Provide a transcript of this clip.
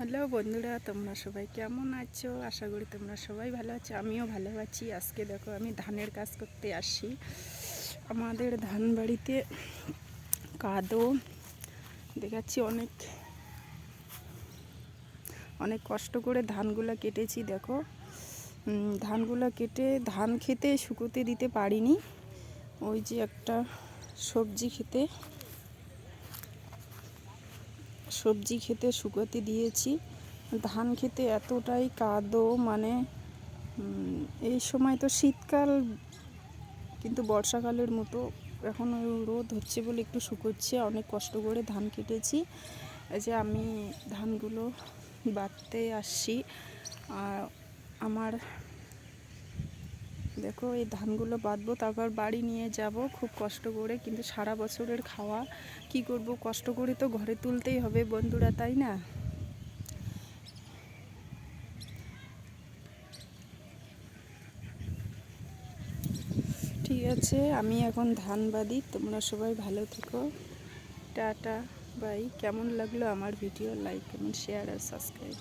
Hello বন্ধুরা, তোমরা সবাই কেমন আছো? আশা করি তোমরা সবাই ভালো আছো। আমিও ভালো আছি। আজকে দেখো আমি ধানের কাজ করতে আসি। আমাদের ধান বাড়িতে কাদো দেখাচ্ছি, অনেক অনেক কষ্ট করে ধানগুলো কেটেছি। দেখো ধানগুলো কেটে ধান খেতে শুকোতে দিতে পারিনি। ওই যে একটা সবজি খেতে শুকোতে দিয়েছি। ধান খেতে এতটাই কাদো, মানে এই সময় তো শীতকাল, কিন্তু বর্ষাকালের মতো এখন রোদ হচ্ছে বলে একটু শুকোচ্ছে। অনেক কষ্ট করে ধান কেটেছি। এই যে আমি ধানগুলো বাটতে আসছি। আর আমার দেখো এই ধানগুলো বাটবো, তারপর বাড়ি নিয়ে যাব খুব কষ্ট করে। কিন্তু সারা বছরের খাওয়া কি করব, কষ্ট করে তো ঘরে তুলতেই হবে বন্ধুরা, তাই না? ঠিক আছে, আমি এখন ধান বাঁধি। তোমরা সবাই ভালো থেকো। Tata, bye. কেমন লাগলো আমার ভিডিও? লাইক, কমেন্ট, শেয়ার আর সাবস্ক্রাইব।